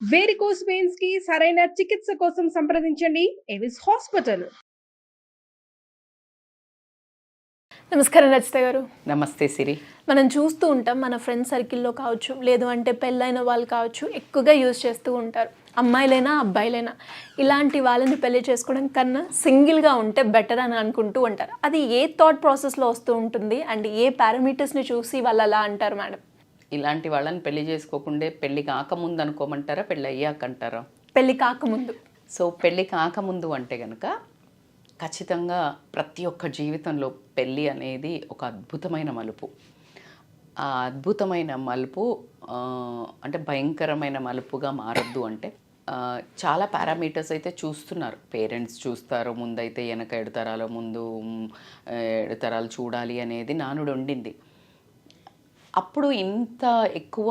Varicose veins కి సరైన చికిత్స కోసం సంప్రదించండి ఎవిస్ హాస్పిటల్. నమస్కారం రచిత గారు. నమస్తే సిరి. మనం చూస్తూ ఉంటాం మన ఫ్రెండ్ సర్కిల్లో కావచ్చు, లేదు అంటే పెళ్ళైన వాళ్ళు కావచ్చు, ఎక్కువగా యూజ్ చేస్తూ ఉంటారు. అమ్మాయిలైనా అబ్బాయిలైనా ఇలాంటి వాళ్ళని పెళ్లి చేసుకోవడం కన్నా సింగిల్గా ఉంటే బెటర్ అని అనుకుంటూ ఉంటారు. అది ఏ థాట్ ప్రాసెస్లో వస్తూ ఉంటుంది అండ్ ఏ పారామీటర్స్ని చూసి వాళ్ళు అలా అంటారు మేడం? ఇలాంటి వాళ్ళని పెళ్లి చేసుకోకుండే పెళ్లి కాకముందు అనుకోమంటారా, పెళ్ళి అయ్యాక అంటారా? పెళ్ళి కాకముందు. సో పెళ్ళి కాకముందు అంటే కనుక ఖచ్చితంగా ప్రతి ఒక్క జీవితంలో పెళ్ళి అనేది ఒక అద్భుతమైన మలుపు. ఆ అద్భుతమైన మలుపు అంటే భయంకరమైన మలుపుగా మారద్దు అంటే చాలా పారామీటర్స్ అయితే చూస్తున్నారు. పేరెంట్స్ చూస్తారు, ముందైతే వెనక ఎడతరాల ముందు ఎడతరాలు చూడాలి అనేది నానుడు ఉండింది. అప్పుడు ఇంత ఎక్కువ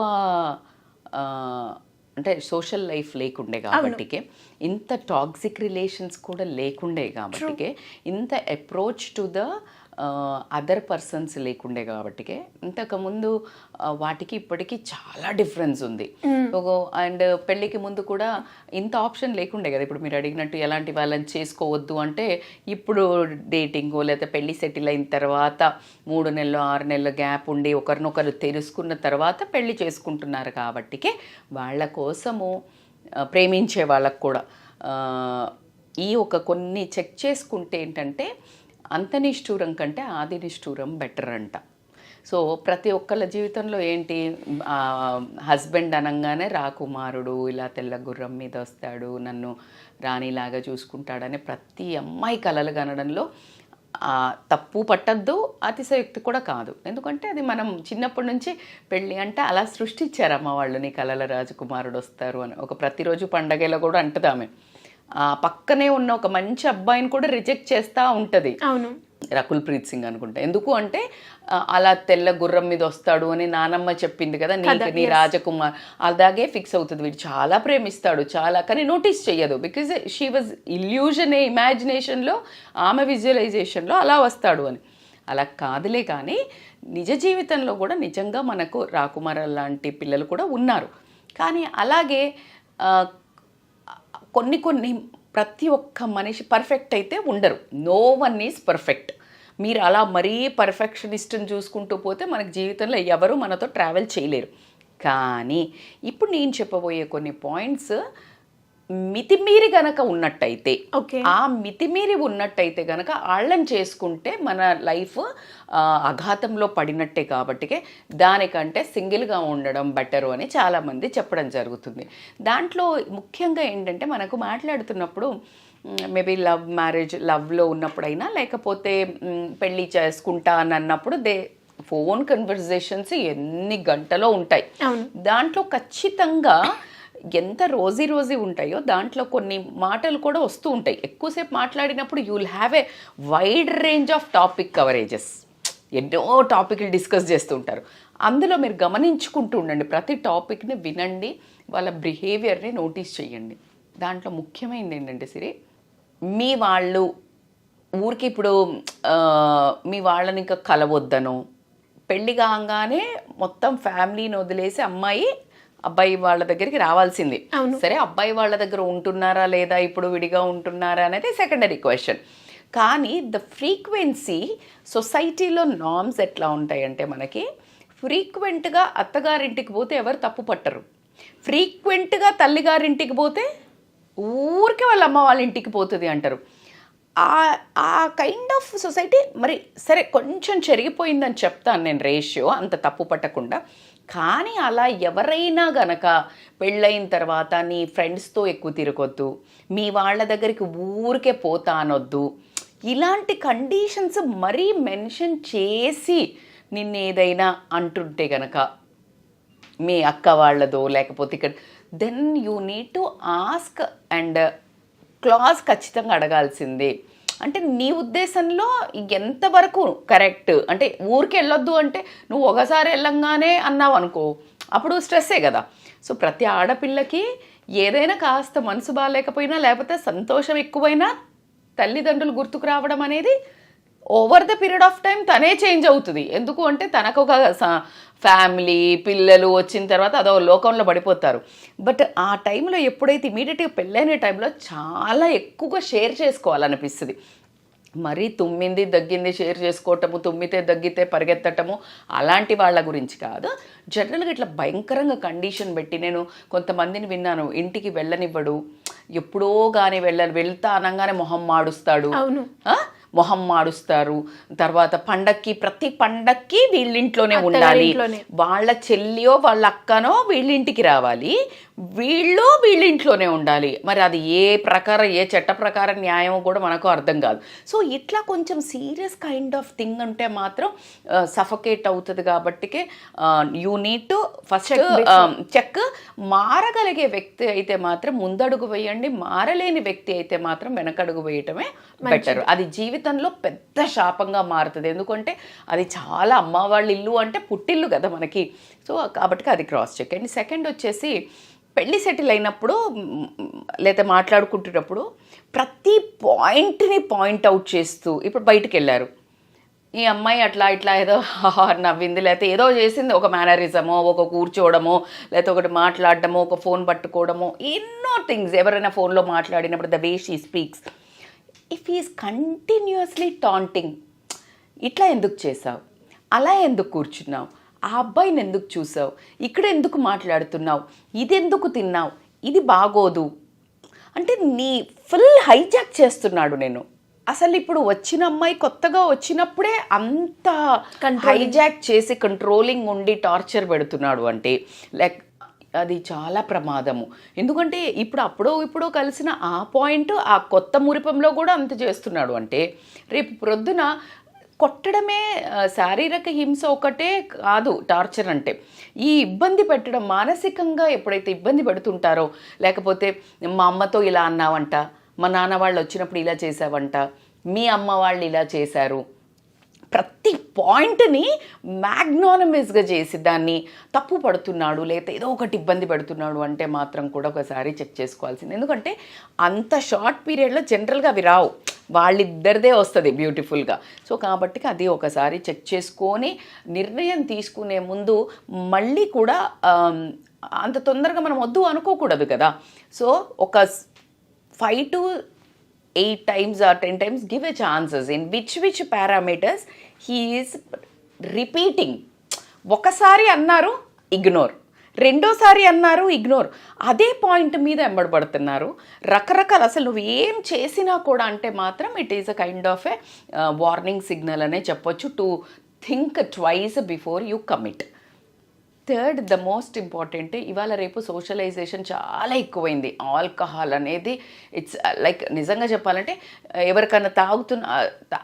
అంటే సోషల్ లైఫ్ లేకుండే కాబట్టికే, ఇంత టాక్సిక్ రిలేషన్స్ కూడా లేకుండే కాబట్టికే, ఇంత approach to the other persons లేకుండే కాబట్టికే ఇంతకుముందు వాటికి ఇప్పటికీ చాలా డిఫరెన్స్ ఉంది. అండ్ పెళ్ళికి ముందు కూడా ఇంత ఆప్షన్ లేకుండే కదా. ఇప్పుడు మీరు అడిగినట్టు ఎలాంటి వాళ్ళని చేసుకోవద్దు అంటే, ఇప్పుడు డేటింగ్ లేకపోతే పెళ్ళి సెటిల్ అయిన తర్వాత 3 నెలలు 6 నెలల గ్యాప్ ఉండి ఒకరినొకరు తెలుసుకున్న తర్వాత పెళ్ళి చేసుకుంటున్నారు కాబట్టికే వాళ్ళ కోసము ప్రేమించే వాళ్ళకు కూడా ఈ కొన్ని చెక్ చేసుకుంటే ఏంటంటే, అంత నిష్ఠూరం కంటే ఆది నిష్ఠూరం బెటర్ అంట. సో ప్రతి ఒక్కళ్ళ జీవితంలో ఏంటి, హస్బెండ్ అనగానే రాకుమారుడు ఇలా తెల్ల గుర్రం మీద వస్తాడు, నన్ను రాణిలాగా చూసుకుంటాడని ప్రతి అమ్మాయి కలలు కనడంలో తప్పు పట్టద్దు, అతిశయోక్తి కూడా కాదు. ఎందుకంటే అది మనం చిన్నప్పటి నుంచి పెళ్ళి అంటే అలా సృష్టించారు అమ్మ వాళ్ళు, నీ కలల రాజకుమారుడు వస్తారు అని. ఒక ప్రతిరోజు పండగలో కూడా అంటది ఆమె. పక్కనే ఉన్న ఒక మంచి అబ్బాయిని కూడా రిజెక్ట్ చేస్తూ ఉంటుంది. అవును, రకుల్ ప్రీత్ సింగ్ అనుకుంటా. ఎందుకు అంటే అలా తెల్ల గుర్రం మీద వస్తాడు అని నానమ్మ చెప్పింది కదా, నీ రాజకుమార్. అలాగే ఫిక్స్ అవుతుంది, వీడు చాలా ప్రేమిస్తాడు చాలా, కానీ నోటీస్ చెయ్యదు. బికాజ్ షీ వాజ్ ఇల్యూజన్, ఇమాజినేషన్లో ఆమె విజువలైజేషన్లో అలా వస్తాడు అని. అలా కాదులే, కానీ నిజ జీవితంలో కూడా నిజంగా మనకు రాకుమార్ లాంటి పిల్లలు కూడా ఉన్నారు. కానీ అలాగే కొన్ని ప్రతి ఒక్క మనిషి పర్ఫెక్ట్ అయితే ఉండరు. No one is perfect. మీరు అలా మరీ పర్ఫెక్షనిస్ట్ని చూసుకుంటూ పోతే మనకు జీవితంలో ఎవరు మనతో ట్రావెల్ చేయలేరు. కానీ ఇప్పుడు నేను చెప్పబోయే కొన్ని పాయింట్స్ మితిమీరి గనక ఉన్నట్టయితే, ఆ మితిమీరి ఉన్నట్టయితే గనక వాళ్ళని చేసుకుంటే మన లైఫ్ అఘాతంలో పడినట్టే. కాబట్టికే దానికంటే సింగిల్గా ఉండడం బెటరు అని చాలామంది చెప్పడం జరుగుతుంది. దాంట్లో ముఖ్యంగా ఏంటంటే, మనకు మాట్లాడుతున్నప్పుడు మేబీ లవ్లో ఉన్నప్పుడైనా, లేకపోతే పెళ్ళి చేసుకుంటా అని అన్నప్పుడు ఫోన్ కన్వర్జేషన్స్ ఎన్ని గంటలో ఉంటాయి. దాంట్లో ఖచ్చితంగా ఎంత రోజీ ఉంటాయో దాంట్లో కొన్ని మాటలు కూడా వస్తూ ఉంటాయి. ఎక్కువసేపు మాట్లాడినప్పుడు you will have a wide range of topic coverages. ఎన్నో టాపిక్లు డిస్కస్ చేస్తూ ఉంటారు. అందులో మీరు గమనించుకుంటూ ఉండండి, ప్రతి టాపిక్ని వినండి, వాళ్ళ బిహేవియర్ని నోటీస్ చేయండి. దాంట్లో ముఖ్యమైనది ఏంటంటే సిరి, మీ వాళ్ళు ఊరికి ఇప్పుడు మీ వాళ్ళని ఇంకా కలవద్దను, పెళ్ళి కాగానే మొత్తం ఫ్యామిలీని వదిలేసి అబ్బాయి వాళ్ళ దగ్గరికి రావాల్సింది. సరే, అబ్బాయి వాళ్ళ దగ్గర ఉంటున్నారా లేదా, ఇప్పుడు విడిగా ఉంటున్నారా అనేది సెకండరీ క్వశ్చన్. కానీ ద ఫ్రీక్వెన్సీ సొసైటీలో నార్మ్స్ ఎట్లా ఉంటాయంటే, మనకి ఫ్రీక్వెంట్గా అత్తగారింటికి పోతే ఎవరు తప్పు పట్టరు. ఫ్రీక్వెంట్గా తల్లిగారింటికి పోతే ఊరికే వాళ్ళ అమ్మ వాళ్ళ ఇంటికి పోతుంది అంటారు. ఆ కైండ్ ఆఫ్ సొసైటీ మరి సరే కొంచెం చెరిగిపోయిందని చెప్తాను నేను, రేషియో అంత తప్పు పట్టకుండా. కానీ అలా ఎవరైనా గనక పెళ్ళైన తర్వాత నీ ఫ్రెండ్స్తో ఎక్కువ తిరగొద్దు, మీ వాళ్ళ దగ్గరికి ఊరికే పోతా అనొద్దు, ఇలాంటి కండిషన్స్ మరీ మెన్షన్ చేసి నిన్నేదైనా అంటుంటే గనక, మీ అక్క వాళ్ళదో లేకపోతే ఇక్కడ, then you need to ask and clause ఖచ్చితంగా అడగాల్సిందే. అంటే నీ ఉద్దేశంలో ఎంతవరకు కరెక్ట్, అంటే ఊరికి వెళ్ళొద్దు అంటే నువ్వు ఒకసారి వెళ్ళంగానే అన్నావు అనుకో, అప్పుడు స్ట్రెస్సే కదా. సో ప్రతి ఆడపిల్లకి ఏదైనా కాస్త మనసు బాగాలేకపోయినా లేకపోతే సంతోషం ఎక్కువైనా తల్లిదండ్రులు గుర్తుకు రావడం అనేది over the period of time తనే చేంజ్ అవుతుంది. ఎందుకు అంటే తనకు ఒక ఫ్యామిలీ పిల్లలు వచ్చిన తర్వాత అదో లోకంలో పడిపోతారు. బట్ ఆ టైంలో ఎప్పుడైతే ఇమీడియట్గా పెళ్ళైన టైంలో చాలా ఎక్కువగా షేర్ చేసుకోవాలనిపిస్తుంది. మరీ తుమ్మింది దగ్గింది షేర్ చేసుకోవటము, తుమ్మితే దగ్గితే పరిగెత్తటము అలాంటి వాళ్ళ గురించి కాదు. జనరల్గా ఇట్లా భయంకరంగా కండిషన్ పెట్టి నేను కొంతమందిని విన్నాను, ఇంటికి వెళ్ళనివ్వడు, ఎప్పుడో కానీ వెళ్తా అనగానే మొహం మాడుస్తాడు, మొహం మాడుస్తారు. తర్వాత ప్రతి పండక్కి వీళ్ళింట్లోనే ఉండాలి, వాళ్ళ చెల్లియో వాళ్ళ అక్కనో వీళ్ళింటికి రావాలి, వీళ్ళింట్లోనే ఉండాలి. మరి అది ఏ చట్ట ప్రకారం న్యాయమో కూడా మనకు అర్థం కాదు. సో ఇట్లా కొంచెం సీరియస్ కైండ్ ఆఫ్ థింగ్ అంటే మాత్రం సఫకేట్ అవుతుంది. కాబట్టికే you need to first check. మారగలిగే వ్యక్తి అయితే మాత్రం ముందడుగు వేయండి, మారలేని వ్యక్తి అయితే మాత్రం వెనకడుగు వేయటమే బెటర్. అది జీవితంలో పెద్ద శాపంగా మారుతుంది. ఎందుకంటే అది చాలా అమ్మ వాళ్ళ ఇల్లు అంటే పుట్టిల్లు కదా మనకి. సో కాబట్టి అది క్రాస్ చెక్. అండ్ సెకండ్ వచ్చేసి పెళ్ళి సెటిల్ అయినప్పుడు లేదా మాట్లాడుకుంటున్నప్పుడు ప్రతి పాయింట్ని పాయింట్అవుట్ చేస్తూ, ఇప్పుడు బయటికి వెళ్ళారు, ఈ అమ్మాయి అట్లా ఇట్లా ఏదో నవ్వింది, లేకపోతే ఏదో చేసింది, ఒక మేనరిజమో, ఒక కూర్చోవడమో, లేకపోతే ఒకటి మాట్లాడడమో, ఒక ఫోన్ పట్టుకోవడమో, ఎన్నో థింగ్స్. ఎవరైనా ఫోన్లో మాట్లాడినప్పుడు the way she speaks, if is continuously taunting, ఇట్లా ఎందుకు చేసావు, అలా ఎందుకు కూర్చున్నావు, ఆ అబ్బాయిని ఎందుకు చూసావు, ఇక్కడ ఎందుకు మాట్లాడుతున్నావు, ఇది ఎందుకు తిన్నావు, ఇది బాగోదు అంటే నీ ఫుల్ హైజాక్ చేస్తున్నాడు. నేను అసలు ఇప్పుడు వచ్చిన అమ్మాయి కొత్తగా వచ్చినప్పుడే అంత హైజాక్ చేసి కంట్రోలింగ్ ఉండి టార్చర్ పెడుతున్నాడు అంటే లైక్ అది చాలా ప్రమాదము. ఎందుకంటే ఇప్పుడో కలిసిన ఆ పాయింట్ ఆ కొత్త మురిపంలో కూడా అంత చేస్తున్నాడు అంటే రేపు ప్రొద్దున కొట్టడమే శారీరక హింస ఒకటే కాదు టార్చర్ అంటే. ఈ ఇబ్బంది పెట్టడం, మానసికంగా ఎప్పుడైతే ఇబ్బంది పెడుతుంటారో, లేకపోతే మా అమ్మతో ఇలా అన్నావంట, మా నాన్న వాళ్ళు వచ్చినప్పుడు ఇలా చేసావంట, మీ అమ్మ వాళ్ళు ఇలా చేశారు, ప్రతి పాయింట్ని మ్యాగ్నానమస్గా చేసి దాన్ని తప్పు పడుతున్నాడు లేదా ఏదో ఒకటి ఇబ్బంది పెడుతున్నాడు అంటే మాత్రం కూడా ఒకసారి చెక్ చేసుకోవాల్సింది. ఎందుకంటే అంత షార్ట్ పీరియడ్లో జనరల్గా అవి రావు, వాళ్ళిద్దరిదే వస్తుంది బ్యూటిఫుల్గా. సో కాబట్టి అది ఒకసారి చెక్ చేసుకొని నిర్ణయం తీసుకునే ముందు మళ్ళీ కూడా అంత తొందరగా మనం వద్దు అనుకోకూడదు కదా. సో ఒక 5 to 8 times or 10 times give a chances in which parameters he is repeating. ఒకసారి అన్నారు ఇగ్నోర్, రెండోసారి అన్నారు ఇగ్నోర్, అదే పాయింట్ మీద ఎంబడబడుతున్నారు రకరకాల. అసలు నువ్వు ఏం చేసినా కూడా అంటే మాత్రం it is a kind of A warning signal అనే చెప్పొచ్చు. To think twice before you commit. Third, the most important, ఇవాళ రేపు సోషలైజేషన్ చాలా ఎక్కువైంది. ఆల్కహాల్ అనేది ఇట్స్ లైక్ నిజంగా చెప్పాలంటే ఎవరికన్నా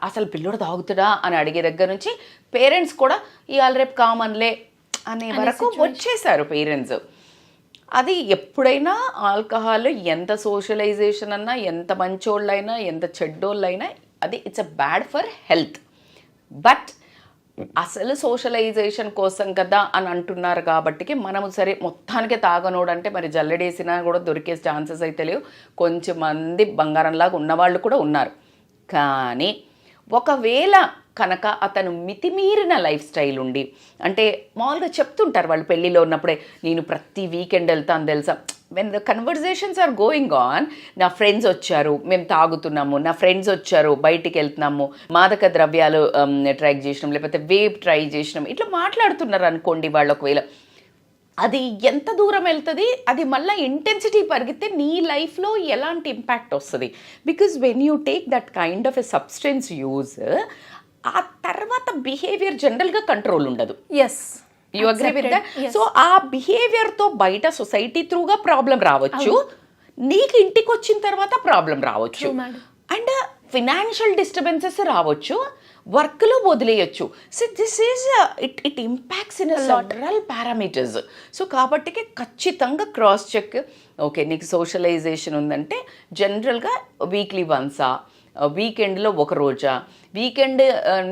అసలు పిల్లోడు తాగుతుడా అని అడిగే దగ్గర నుంచి పేరెంట్స్ కూడా ఇవాళ రేపు కామన్లే అనే వరకు వచ్చేసారు పేరెంట్స్. అది ఎప్పుడైనా ఆల్కహాల్ ఎంత సోషలైజేషన్ అన్నా, ఎంత మంచోళ్ళైనా, ఎంత చెడ్డోళ్ళైనా అది it's a bad for health. But అసలు సోషలైజేషన్ కోసం కదా అని అంటున్నారు కాబట్టి మనము సరే మొత్తానికి తాగనోడు అంటే మరి జల్లెడేసినా కూడా దొరికే ఛాన్సెస్ అయితే లేవు. కొంచెం మంది బంగారంలాగా ఉన్నవాళ్ళు కూడా ఉన్నారు. కానీ ఒకవేళ కనుక అతను మితిమీరిన లైఫ్ స్టైల్ ఉండి, అంటే మామూలుగా చెప్తుంటారు వాళ్ళు పెళ్ళిలో ఉన్నప్పుడే, నేను ప్రతి వీకెండ్ వెళ్తాను తెలుసా, when the conversations are going on, నా ఫ్రెండ్స్ వచ్చారు మేము తాగుతున్నాము, నా ఫ్రెండ్స్ వచ్చారు బయటికి వెళ్తున్నాము, మాదక ద్రవ్యాలు ట్రై చేసినాం, లేకపోతే వేప్ ట్రై చేసినాం, ఇట్లా మాట్లాడుతున్నారు అనుకోండి వాళ్ళు. ఒకవేళ అది ఎంత దూరం వెళ్తుంది, అది మళ్ళీ ఇంటెన్సిటీ పెరిగితే నీ లైఫ్లో ఎలాంటి ఇంపాక్ట్ వస్తుంది. Because when you take that kind of a substance use, ఆ తర్వాత బిహేవియర్ జనరల్గా కంట్రోల్ ఉండదు. Yes, you agree with that? So ఆ బిహేవియర్తో బయట సొసైటీ త్రూగా ప్రాబ్లం రావచ్చు, నీకు ఇంటికి వచ్చిన తర్వాత ప్రాబ్లం రావచ్చు, అండ్ ఫినాన్షియల్ డిస్టర్బెన్సెస్ రావచ్చు, వర్క్లో వదిలేయచ్చు. So this is it impacts in several parameters. So కాబట్టి ఖచ్చితంగా క్రాస్ చెక్. ఓకే, నీకు సోషలైజేషన్ ఉందంటే జనరల్గా వీక్లీ వన్సా, వీకెండ్లో ఒక రోజా, వీకెండ్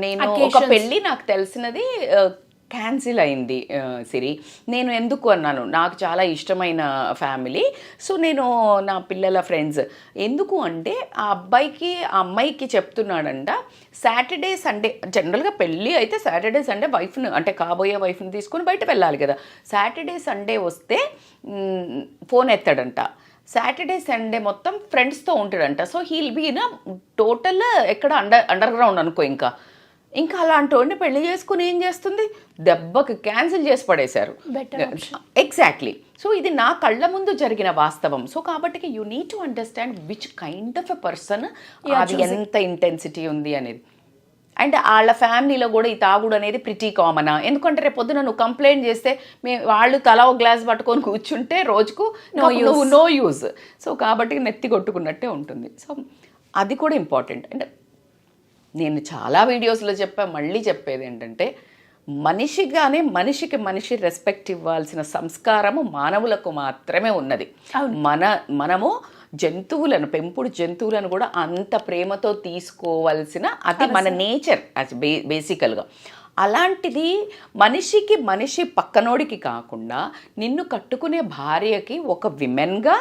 నేను ఒక పెళ్ళి నాకు తెలిసినది క్యాన్సిల్ అయింది సిరి. నేను ఎందుకు అన్నాను, నాకు చాలా ఇష్టమైన ఫ్యామిలీ. సో నేను నా పిల్లల ఫ్రెండ్స్ ఎందుకు అంటే ఆ అమ్మాయికి చెప్తున్నాడంట, సాటర్డే సండే జనరల్గా పెళ్ళి అయితే సాటర్డే సండే వైఫ్ను అంటే కాబోయే వైఫ్ని తీసుకుని బయట వెళ్ళాలి కదా. సాటర్డే సండే వస్తే ఫోన్ ఎత్తాడంట. సాటర్డే సండే మొత్తం ఫ్రెండ్స్తో ఉంటాడంట. So he'll be in total ఎక్కడ అండర్ గ్రౌండ్ అనుకో. ఇంకా అలాంటి వాడిని పెళ్లి చేసుకుని ఏం చేస్తుంది, దెబ్బకి క్యాన్సిల్ చేసి పడేశారు. ఎగ్జాక్ట్లీ. సో ఇది నా కళ్ళ ముందు జరిగిన వాస్తవం. సో కాబట్టి you need to understand which kind of a person, అది ఎంత ఇంటెన్సిటీ ఉంది అనేది. అండ్ వాళ్ళ ఫ్యామిలీలో కూడా ఈ తాగుడు అనేది ప్రిటీ కామనా. ఎందుకంటే రేపు పొద్దున నువ్వు కంప్లైంట్ చేస్తే వాళ్ళు తలా ఒక గ్లాస్ పట్టుకొని కూర్చుంటే రోజుకు నో యూజ్. సో కాబట్టి నెత్తి కొట్టుకున్నట్టే ఉంటుంది. సో అది కూడా ఇంపార్టెంట్. అండ్ నేను చాలా వీడియోస్లో మళ్ళీ చెప్పేది ఏంటంటే, మనిషిగానే మనిషికి రెస్పెక్ట్ ఇవ్వాల్సిన సంస్కారము మానవులకు మాత్రమే ఉన్నది. మనము పెంపుడు జంతువులను కూడా అంత ప్రేమతో తీసుకోవాల్సిన అది మన నేచర్ బేసికల్గా. అలాంటిది మనిషి పక్కనోడికి కాకుండా నిన్ను కట్టుకునే భార్యకి ఒక విమెన్గా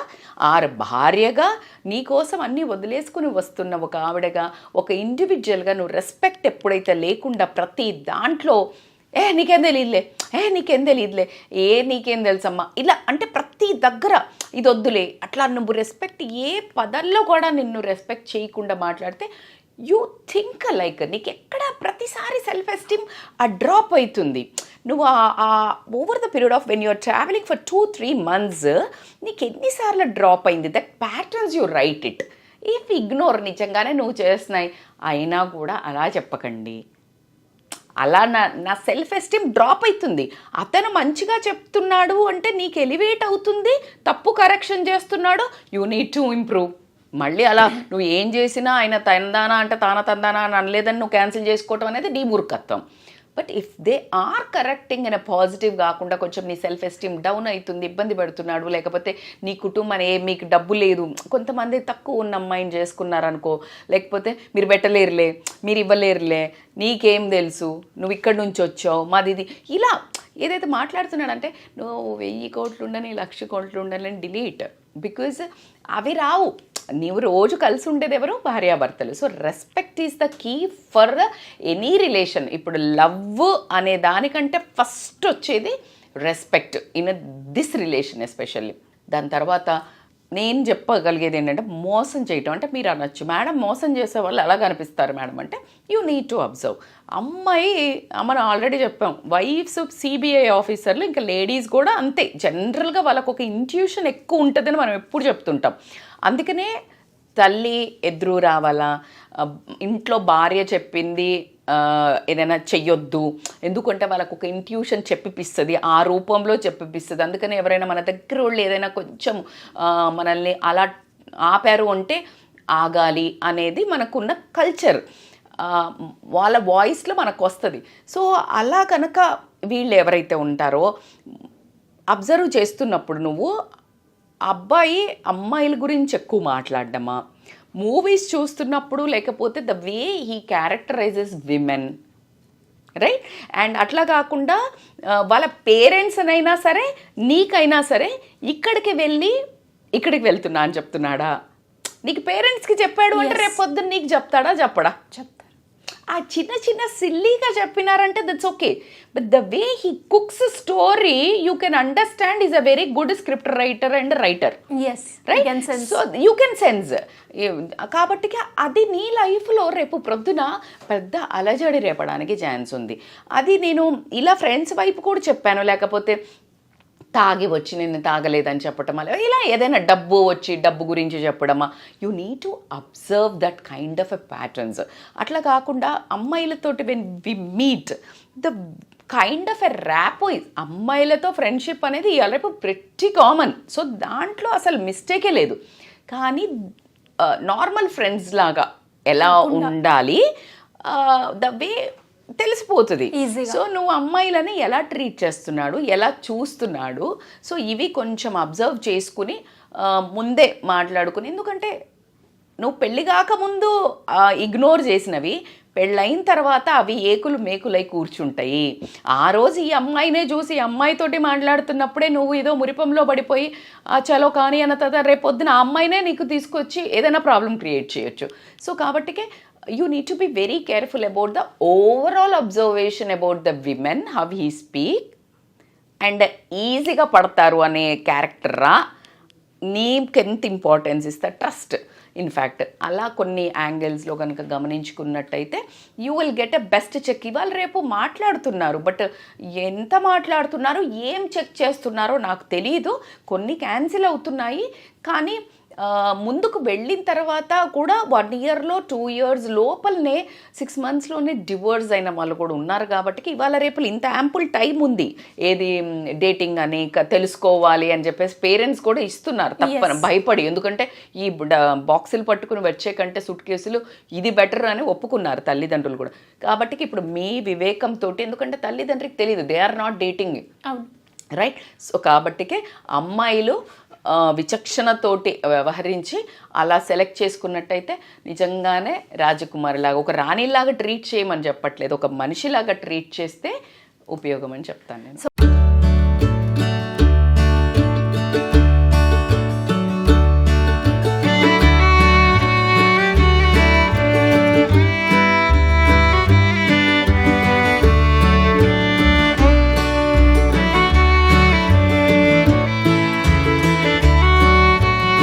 భార్యగా నీకోసం అన్నీ వదిలేసుకుని వస్తున్న ఒక ఆవిడగా, ఒక ఇండివిజువల్గా నువ్వు రెస్పెక్ట్ ఎప్పుడైతే లేకుండా ప్రతి దాంట్లో నీకేం తెలియదులే, నీకేం తెలుసమ్మా ఇలా అంటే ప్రతి దగ్గర ఇది వద్దులే అట్లా నువ్వు రెస్పెక్ట్ ఏ పదాల్లో కూడా నిన్ను రెస్పెక్ట్ చేయకుండా మాట్లాడితే యూ థింక్ లైక్ నీకు ఎక్కడ ప్రతిసారి సెల్ఫ్ ఎస్టీమ్ డ్రాప్ అవుతుంది. నువ్వు over the period of when you're travelling for 2-3 months నీకు ఎన్నిసార్లు డ్రాప్ అయింది. That patterns you write it. If ignore నిజంగానే నువ్వు చేస్తున్నాయి అయినా కూడా అలా చెప్పకండి. అలా నా సెల్ఫ్ ఎస్టీమ్ డ్రాప్ అవుతుంది. అతను మంచిగా చెప్తున్నాడు అంటే నీకు ఎలివేట్ అవుతుంది, తప్పు కరెక్షన్ చేస్తున్నాడు, యూ నీడ్ టు ఇంప్రూవ్. మళ్ళీ అలా నువ్వు ఏం చేసినా ఆయన తందానా అంటే తందానా అని అనలేదని నువ్వు క్యాన్సిల్ చేసుకోవటం అనేది నీ మూర్ఖత్వం. But if they are correcting in positive కాకుండా కొంచెం నీ సెల్ఫ్ ఎస్టీమ్ డౌన్ అవుతుంది, ఇబ్బంది పడుతున్నాడు, లేకపోతే నీ కుటుంబం మీకు డబ్బు లేదు, కొంతమంది తక్కువ ఉన్న అమ్మాయిని చేసుకున్నారనుకో, లేకపోతే మీరు పెట్టలేరులే, మీరు ఇవ్వలేరులే, నీకేం తెలుసు, నువ్వు ఇక్కడి నుంచి వచ్చావు, మాది ఇది ఇలా ఏదైతే మాట్లాడుతున్నాడంటే నువ్వు 1000 కోట్లు ఉండని 1,00,000 కోట్లు ఉండని డిలీట్. బికాజ్ అవి రావు. నీవు రోజు కలిసి ఉండేది ఎవరు, భార్యాభర్తలు. So respect is the key for any relation. ఇప్పుడు లవ్ అనే దానికంటే ఫస్ట్ వచ్చేది respect in this relation especially. దాని తర్వాత నేను చెప్పగలిగేది ఏంటంటే మోసం చేయటం. అంటే మీరు అనొచ్చు మేడం మోసం చేసే వాళ్ళు ఎలా కనిపిస్తారు మేడం అంటే యూ నీడ్ టు అబ్జర్వ్. మనం ఆల్రెడీ చెప్పాం, వైఫ్స్ సిబిఐ ఆఫీసర్లు ఇంకా లేడీస్ కూడా అంతే. జనరల్గా వాళ్ళకు ఒక ఇంట్యూషన్ ఎక్కువ ఉంటుందని మనం ఎప్పుడు చెప్తుంటాం. అందుకనే తల్లి ఎదురు రావాలా, ఇంట్లో భార్య చెప్పింది ఏదైనా చెయ్యొద్దు, ఎందుకంటే వాళ్ళకు ఒక ఇంట్యూషన్ చెప్పిస్తుంది, ఆ రూపంలో చెప్పిస్తుంది. అందుకని ఎవరైనా మన దగ్గర వాళ్ళు ఏదైనా కొంచెం మనల్ని అలా ఆపారు అంటే ఆగాలి అనేది మనకున్న కల్చర్, వాళ్ళ వాయిస్లో మనకు వస్తుంది. సో అలా కనుక వీళ్ళు ఎవరైతే ఉంటారో అబ్జర్వ్ చేస్తున్నప్పుడు నువ్వు అమ్మాయిల గురించి ఎక్కువ మాట్లాడడమా, మూవీస్ చూస్తున్నప్పుడు లేకపోతే the way he క్యారెక్టరైజెస్ women, right? And అట్లా కాకుండా వాళ్ళ పేరెంట్స్ అయినా సరే నీకైనా సరే ఇక్కడికి వెళ్తున్నా అని చెప్తున్నాడా, నీకు పేరెంట్స్కి చెప్పాడు అంటే రేపు పొద్దున్న నీకు చెప్తాడా చెప్పడా? చెప్తారు. ఆ చిన్న సిల్లీగా చెప్పినారంటే that's okay. But the way he cooks story you can understand is a very good script writer and writer. Right? So you can sense. కాబట్టి అది నీ లైఫ్లో రేపు ప్రొద్దున పెద్ద అలజడి రేపడానికి ఛాన్స్ ఉంది. అది నేను ఇలా ఫ్రెండ్స్ వైపు కూడా చెప్పాను, లేకపోతే తాగి వచ్చి నేను తాగలేదని చెప్పటమా, ఇలా ఏదైనా డబ్బు గురించి చెప్పడమా. You need to observe that kind of a patterns. అట్లా కాకుండా అమ్మాయిలతోటి when we meet the kind of a rapport, అమ్మాయిలతో ఫ్రెండ్షిప్ అనేది రేపు ప్రెట్టి కామన్. సో దాంట్లో అసలు మిస్టేకే లేదు. కానీ నార్మల్ ఫ్రెండ్స్ లాగా ఎలా ఉండాలి, ద వే తెలిసిపోతుంది. సో నువ్వు అమ్మాయిలని ఎలా ట్రీట్ చేస్తున్నాడు, ఎలా చూస్తున్నాడు, సో ఇవి కొంచెం అబ్జర్వ్ చేసుకుని ముందే మాట్లాడుకుని. ఎందుకంటే నువ్వు పెళ్లి కాకముందు ఇగ్నోర్ చేసినవి పెళ్ళైన తర్వాత అవి ఏకులు మేకులై కూర్చుంటాయి. ఆ రోజు ఈ అమ్మాయినే చూసి ఈ అమ్మాయితోటి మాట్లాడుతున్నప్పుడే నువ్వు ఏదో మురిపంలో పడిపోయి చలో కానీ అన్న తర్వాత రేపొద్దున ఆ అమ్మాయినే నీకు తీసుకొచ్చి ఏదైనా ప్రాబ్లం క్రియేట్ చేయొచ్చు. సో కాబట్టికే you need to be very careful about the overall observation about the women, how he speak, and ఈజీగా పడతారు అనే క్యారెక్టరా నీకెంత ఇంపార్టెన్స్ ఇస్తా ట్రస్ట్. ఇన్ఫ్యాక్ట్ అలా కొన్ని యాంగిల్స్లో కనుక గమనించుకున్నట్టయితే you will get a best check. ఇవాళ రేపు మాట్లాడుతున్నారు, బట్ ఎంత మాట్లాడుతున్నారో ఏం చెక్ చేస్తున్నారో నాకు తెలియదు. కొన్ని క్యాన్సిల్ అవుతున్నాయి, కానీ ముందుకు వెళ్ళిన తర్వాత కూడా 1 yearలో 2 years లోపలనే 6 monthsలోనే డివోర్స్ అయిన వాళ్ళు కూడా ఉన్నారు. కాబట్టి ఇవాళ రేపు ఇంత యాంపుల్ టైం ఉంది ఏది డేటింగ్ అని తెలుసుకోవాలి అని చెప్పేసి పేరెంట్స్ కూడా ఇస్తున్నారు తప్పని భయపడి. ఎందుకంటే ఈ బాక్సులు పట్టుకుని వచ్చే కంటే సూట్ కేసులు ఇది బెటర్ అని ఒప్పుకున్నారు తల్లిదండ్రులు కూడా. కాబట్టి ఇప్పుడు మీ వివేకంతో, ఎందుకంటే తల్లిదండ్రికి తెలియదు, they are not dating, right? So కాబట్టికే అమ్మాయిలు విచక్షణతోటి వ్యవహరించి అలా సెలెక్ట్ చేసుకున్నట్టయితే నిజంగానే రాజకుమారిలాగా ఒక రాణిలాగా ట్రీట్ చేయమని చెప్పట్లేదు, ఒక మనిషిలాగా ట్రీట్ చేస్తే ఉపయోగం అని చెప్తాను నేను.